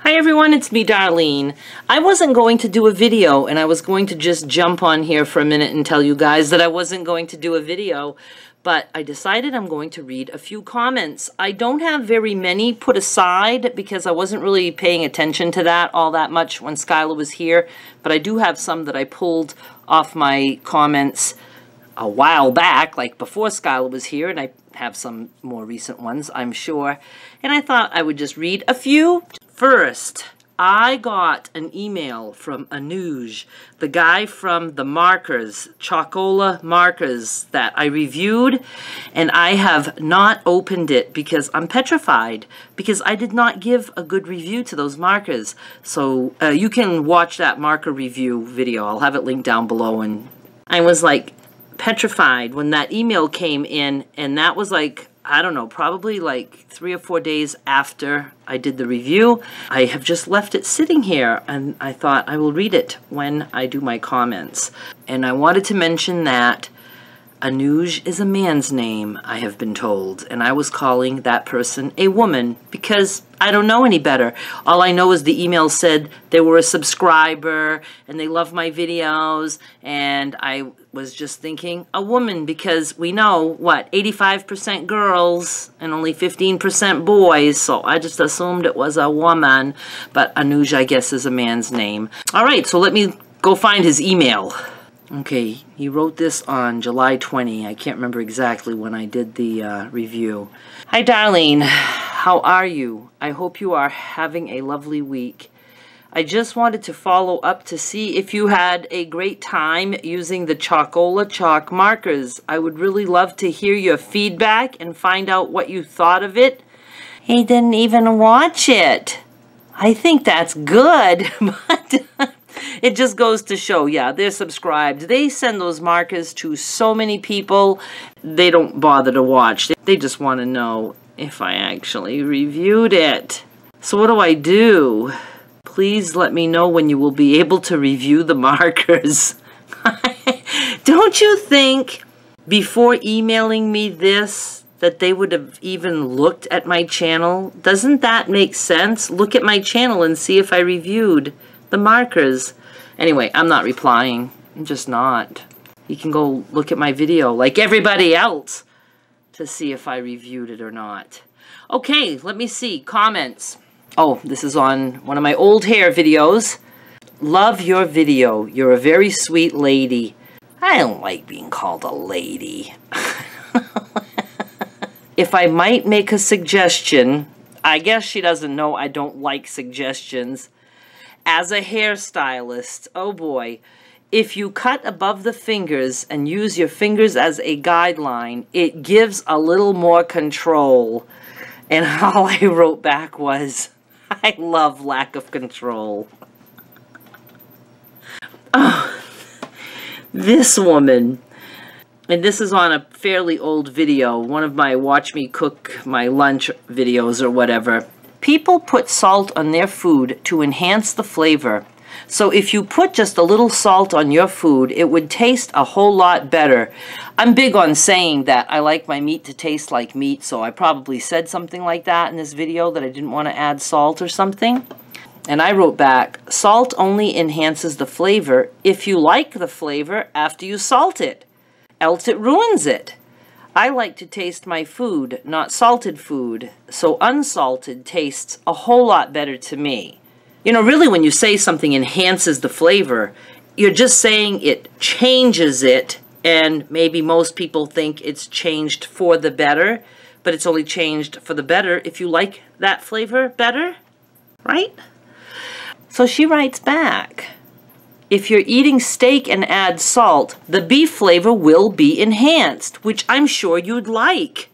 Hi everyone, it's me, Darlene. I wasn't going to do a video, and I was going to just jump on here for a minute and tell you guys that I wasn't going to do a video, but I decided I'm going to read a few comments. I don't have very many put aside because I wasn't really paying attention to that all that much when Skylar was here, but I do have some that I pulled off my comments a while back, like before Skylar was here, and I have some more recent ones, I'm sure. And I thought I would just read a few. First, I got an email from Anuj, the guy from the markers, Chocola markers that I reviewed, and I have not opened it because I'm petrified, because I did not give a good review to those markers. So you can watch that marker review video. I'll have it linked down below. And I was like petrified when that email came in, and that was like, I don't know, probably like 3 or 4 days after I did the review. I have just left it sitting here, and I thought I will read it when I do my comments. And I wanted to mention that Anuj is a man's name, I have been told, and I was calling that person a woman because I don't know any better. All I know is the email said they were a subscriber and they love my videos, and I was just thinking a woman because we know, what, 85% girls and only 15% boys, so I just assumed it was a woman, but Anuj, I guess, is a man's name. All right, so let me go find his email. Okay, he wrote this on July 20. I can't remember exactly when I did the review. Hi, Darlene. How are you? I hope you are having a lovely week. I just wanted to follow up to see if you had a great time using the Chocola chalk markers. I would really love to hear your feedback and find out what you thought of it. He didn't even watch it. I think that's good, but it just goes to show, yeah, they're subscribed. They send those markers to so many people, they don't bother to watch. They just want to know if I actually reviewed it. So what do I do? Please let me know when you will be able to review the markers. Don't you think before emailing me this that they would have even looked at my channel? Doesn't that make sense? Look at my channel and see if I reviewed the markers. Anyway, I'm not replying. I'm just not. You can go look at my video like everybody else to see if I reviewed it or not. Okay, let me see. Comments. Oh, this is on one of my old hair videos. Love your video. You're a very sweet lady. I don't like being called a lady. If I might make a suggestion, I guess she doesn't know I don't like suggestions. As a hairstylist, oh boy, if you cut above the fingers and use your fingers as a guideline, it gives a little more control. And all I wrote back was, I love lack of control. Oh, this woman, and this is on a fairly old video, one of my watch me cook my lunch videos or whatever. People put salt on their food to enhance the flavor. So if you put just a little salt on your food, it would taste a whole lot better. I'm big on saying that I like my meat to taste like meat, so I probably said something like that in this video, that I didn't want to add salt or something. And I wrote back, salt only enhances the flavor if you like the flavor after you salt it, else it ruins it. I like to taste my food, not salted food, so unsalted tastes a whole lot better to me. You know, really when you say something enhances the flavor, you're just saying it changes it, and maybe most people think it's changed for the better, but it's only changed for the better if you like that flavor better, right? So she writes back, if you're eating steak and add salt, the beef flavor will be enhanced, which I'm sure you'd like.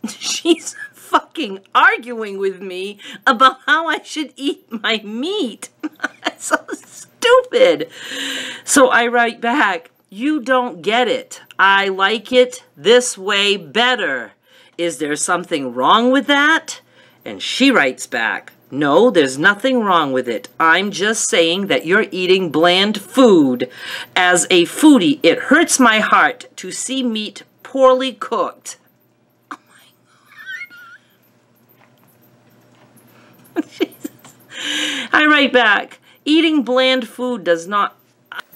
She's fucking arguing with me about how I should eat my meat. That's so stupid. So I write back, you don't get it. I like it this way better. Is there something wrong with that? And she writes back, no, there's nothing wrong with it. I'm just saying that you're eating bland food. As a foodie, it hurts my heart to see meat poorly cooked. Oh my God. Jesus. write back, eating bland food does not...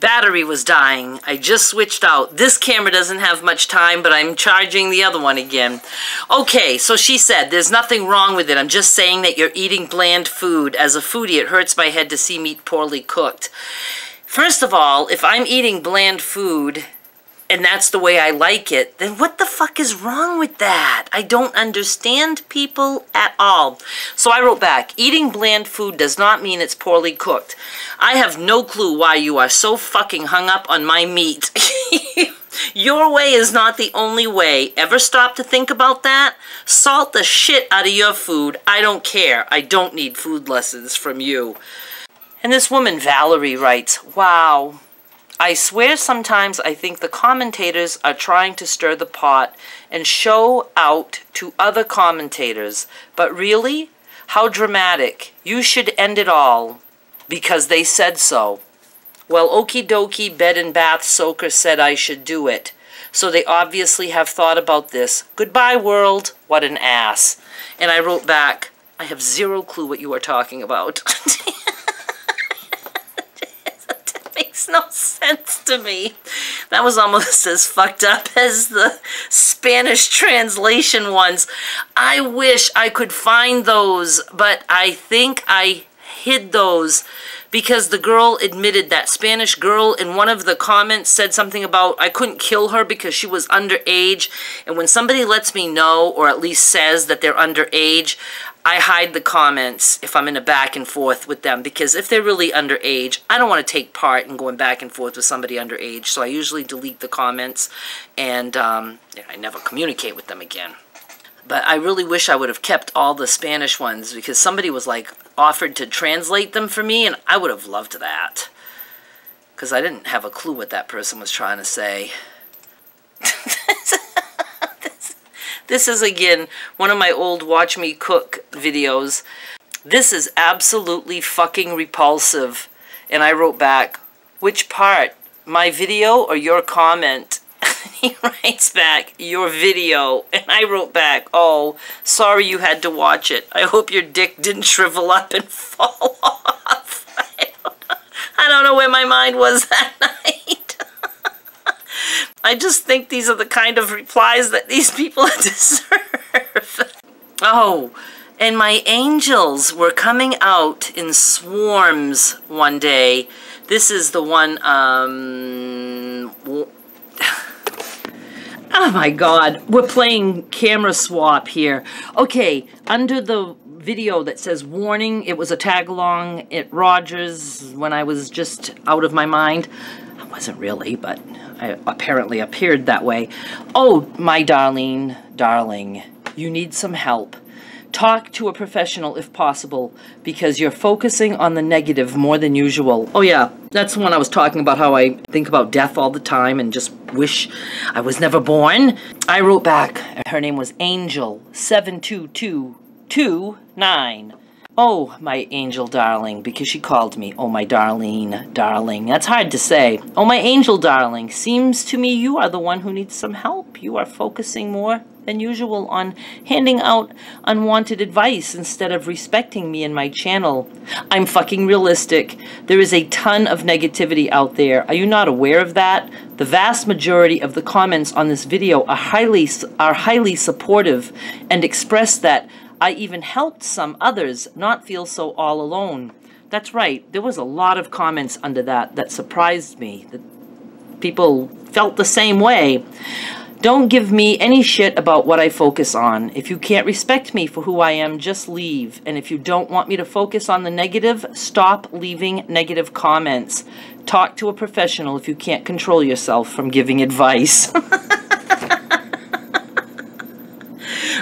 Battery was dying. I just switched out. This camera doesn't have much time, but I'm charging the other one again. Okay, so she said, there's nothing wrong with it. I'm just saying that you're eating bland food. As a foodie, it hurts my head to see meat poorly cooked. First of all, if I'm eating bland food, and that's the way I like it, then what the fuck is wrong with that? I don't understand people at all. So I wrote back, eating bland food does not mean it's poorly cooked. I have no clue why you are so fucking hung up on my meat. Your way is not the only way. Ever stop to think about that? Salt the shit out of your food. I don't care. I don't need food lessons from you. And this woman, Valerie, writes, wow. I swear sometimes I think the commentators are trying to stir the pot and show out to other commentators. But really? How dramatic. You should end it all. Because they said so. Well, okie dokie, bed and bath soaker said I should do it. So they obviously have thought about this. Goodbye, world. What an ass. And I wrote back, I have zero clue what you are talking about. Makes no sense to me. That was almost as fucked up as the Spanish translation ones. I wish I could find those, but I think I hid those because the girl admitted, that Spanish girl in one of the comments said something about I couldn't kill her because she was underage. And when somebody lets me know, or at least says that they're underage, I hide the comments if I'm in a back and forth with them, because if they're really underage, I don't want to take part in going back and forth with somebody underage. So I usually delete the comments, and I never communicate with them again. But I really wish I would have kept all the Spanish ones, because somebody was like offered to translate them for me, and I would have loved that, because I didn't have a clue what that person was trying to say. This is, again, one of my old Watch Me Cook videos. This is absolutely fucking repulsive. And I wrote back, which part? My video or your comment? He writes back, your video. And I wrote back, oh, sorry you had to watch it. I hope your dick didn't shrivel up and fall off. I don't know where my mind was that night. I just think these are the kind of replies that these people deserve. Oh, and my angels were coming out in swarms one day. This is the one, oh my God, we're playing camera swap here. Okay, under the video that says warning, it was a tag along at Rogers when I was just out of my mind. I wasn't really, but I apparently appeared that way. Oh, my darling, you need some help. Talk to a professional if possible, because you're focusing on the negative more than usual. Oh yeah, that's when I was talking about how I think about death all the time and just wish I was never born. I wrote back, her name was Angel72229. Oh, my angel darling, because she called me, oh, my Darlene, darling. That's hard to say. Oh, my angel darling, seems to me you are the one who needs some help. You are focusing more than usual on handing out unwanted advice instead of respecting me and my channel. I'm fucking realistic. There is a ton of negativity out there. Are you not aware of that? The vast majority of the comments on this video are highly supportive and express that I even helped some others not feel so all alone. That's right, there was a lot of comments under that surprised me, that people felt the same way. Don't give me any shit about what I focus on. If you can't respect me for who I am, just leave. And if you don't want me to focus on the negative, stop leaving negative comments. Talk to a professional if you can't control yourself from giving advice.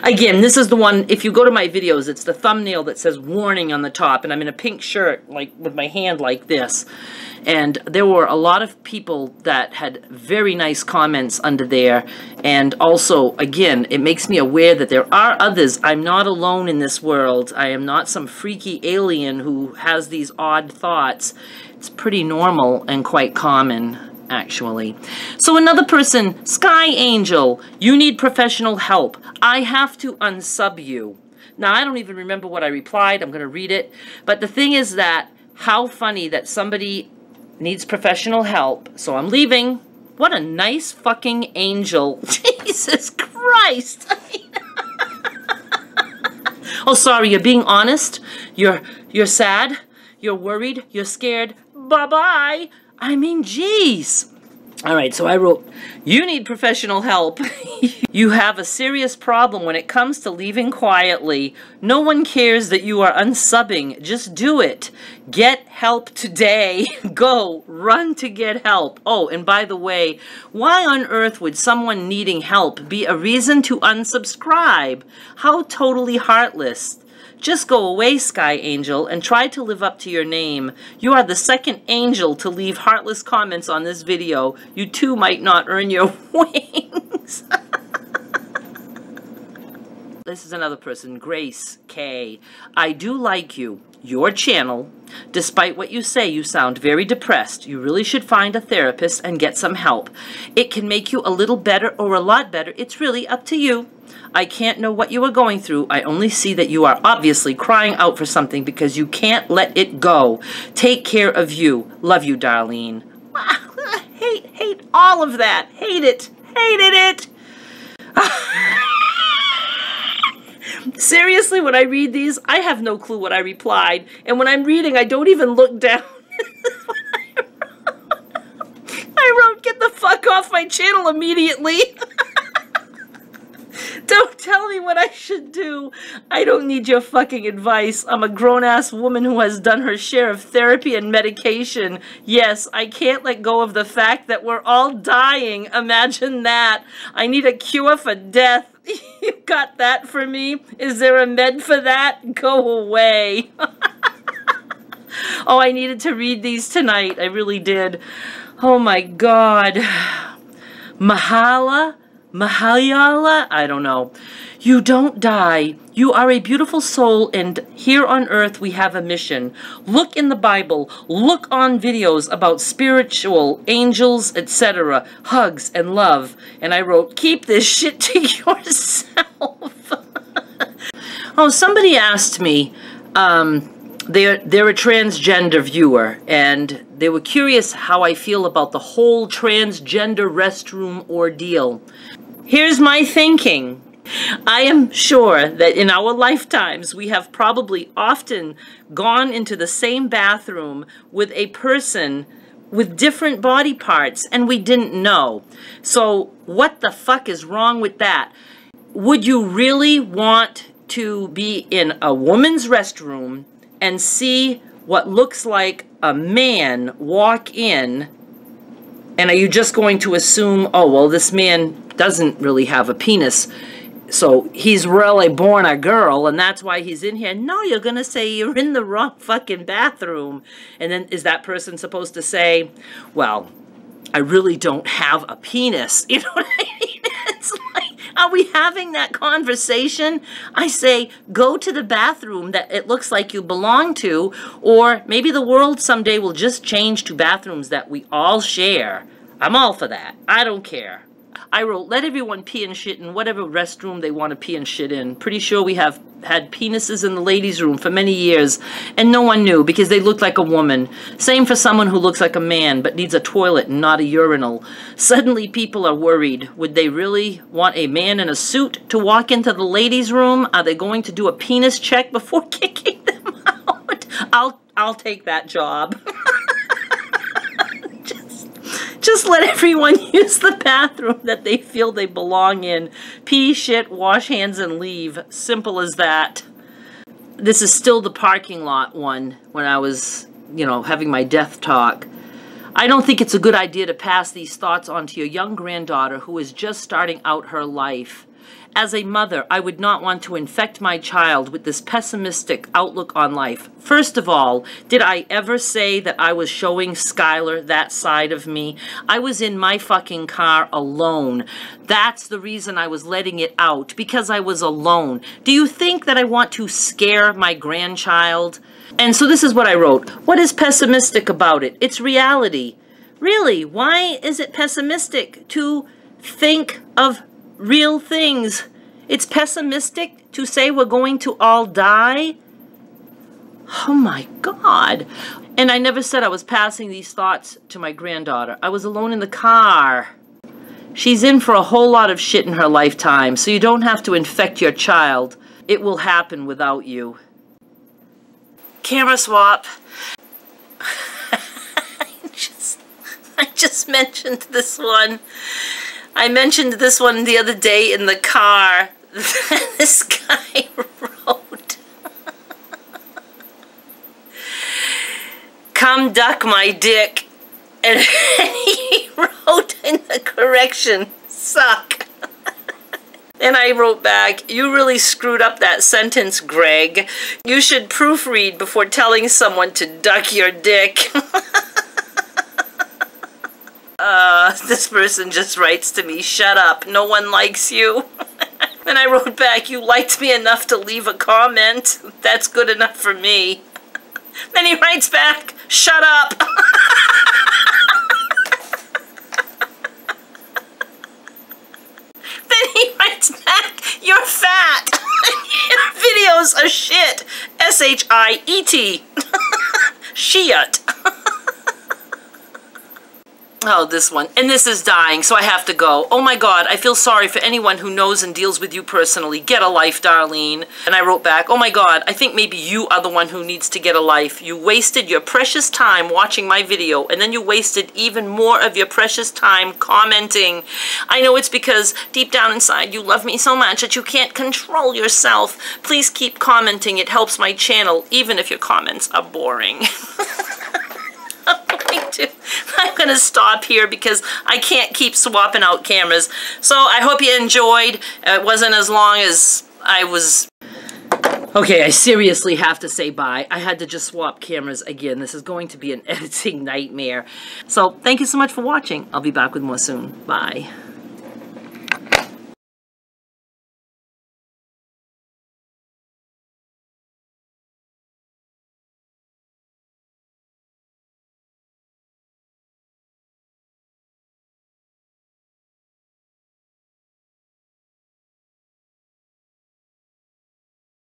Again, this is the one, if you go to my videos, it's the thumbnail that says warning on the top, and I'm in a pink shirt, like, with my hand like this. And there were a lot of people that had very nice comments under there. And also, again, it makes me aware that there are others. I'm not alone in this world. I am not some freaky alien who has these odd thoughts. It's pretty normal and quite common, actually. So another person, Sky Angel, you need professional help. I have to unsub you. Now, I don't even remember what I replied. I'm going to read it. But the thing is that, How funny that somebody needs professional help, so I'm leaving. What a nice fucking angel. Jesus Christ. Oh, sorry, you're being honest? You're sad? You're worried? You're scared? Bye-bye. I mean, jeez. All right, so I wrote, you need professional help. You have a serious problem when it comes to leaving quietly. No one cares that you are unsubbing. Just do it. Get help today. Go. Run to get help. Oh, and by the way, why on earth would someone needing help be a reason to unsubscribe? How totally heartless. Just go away, Sky Angel, and try to live up to your name. You are the second angel to leave heartless comments on this video. You too might not earn your wings. This is another person, Grace K. I do like you. Your channel. Despite what you say, you sound very depressed. You really should find a therapist and get some help. It can make you a little better or a lot better. It's really up to you. I can't know what you are going through. I only see that you are obviously crying out for something because you can't let it go. Take care of you. Love you, Darlene. Hate all of that. Hate it. Hated it. Seriously, when I read these, I have no clue what I replied. And when I'm reading, I don't even look down. I wrote, get the fuck off my channel immediately. Don't tell me what I should do. I don't need your fucking advice. I'm a grown-ass woman who has done her share of therapy and medication. Yes, I can't let go of the fact that we're all dying. Imagine that. I need a cure for death. You got that for me? Is there a med for that? Go away. Oh, I needed to read these tonight. I really did. Oh my God. Mahalyala? I don't know. You don't die. You are a beautiful soul, and here on earth we have a mission. Look in the Bible. Look on videos about spiritual angels, etc. Hugs and love. And I wrote, keep this shit to yourself. Oh, somebody asked me, they're a transgender viewer, and they were curious how I feel about the whole transgender restroom ordeal. Here's my thinking. I am sure that in our lifetimes we have probably often gone into the same bathroom with a person with different body parts and we didn't know. So what the fuck is wrong with that? Would you really want to be in a woman's restroom and see what looks like a man walk in, and are you just going to assume, oh, well, this man doesn't really have a penis, so he's really born a girl, and that's why he's in here? No, you're going to say you're in the wrong fucking bathroom. And then is that person supposed to say, well, I really don't have a penis? You know what I mean? It's like, are we having that conversation? I say, go to the bathroom that it looks like you belong to, or maybe the world someday will just change to bathrooms that we all share. I'm all for that. I don't care. I wrote, let everyone pee and shit in whatever restroom they want to pee and shit in. Pretty sure we have had penises in the ladies' room for many years, and no one knew because they looked like a woman. Same for someone who looks like a man but needs a toilet and not a urinal. Suddenly people are worried. Would they really want a man in a suit to walk into the ladies' room? Are they going to do a penis check before kicking them out? I'll take that job. Just let everyone use the bathroom that they feel they belong in. Pee, shit, wash hands, and leave. Simple as that. This is still the parking lot one when I was, having my death talk. I don't think it's a good idea to pass these thoughts on to your young granddaughter who is just starting out her life. As a mother, I would not want to infect my child with this pessimistic outlook on life. First of all, did I ever say that I was showing Skylar that side of me? I was in my fucking car alone. That's the reason I was letting it out, because I was alone. Do you think that I want to scare my grandchild? And so this is what I wrote. What is pessimistic about it? It's reality. Really, why is it pessimistic to think of real things? It's pessimistic to say we're going to all die? Oh my God. And I never said I was passing these thoughts to my granddaughter. I was alone in the car. She's in for a whole lot of shit in her lifetime, so you don't have to infect your child. It will happen without you. Camera swap. I just mentioned this one. I mentioned this one the other day in the car. This guy wrote, "Come duck my dick." And he wrote in the correction, "Suck." And I wrote back, "You really screwed up that sentence, Greg. You should proofread before telling someone to duck your dick." This person just writes to me, "Shut up, no one likes you." And I wrote back, "You liked me enough to leave a comment. That's good enough for me." Then he writes back, "Shut up." Then he writes back, "You're fat. Your videos are shit. S-H-I-E-T. Shit." Oh, this one. "And this is dying, so I have to go. Oh my God, I feel sorry for anyone who knows and deals with you personally. Get a life, Darlene." And I wrote back, "Oh my God, I think maybe you are the one who needs to get a life. You wasted your precious time watching my video, and then you wasted even more of your precious time commenting. I know it's because deep down inside you love me so much that you can't control yourself. Please keep commenting. It helps my channel, even if your comments are boring." I'm going to stop here because I can't keep swapping out cameras. So I hope you enjoyed. It wasn't as long as I was... Okay, I seriously have to say bye. I had to just swap cameras again. This is going to be an editing nightmare. So thank you so much for watching. I'll be back with more soon. Bye.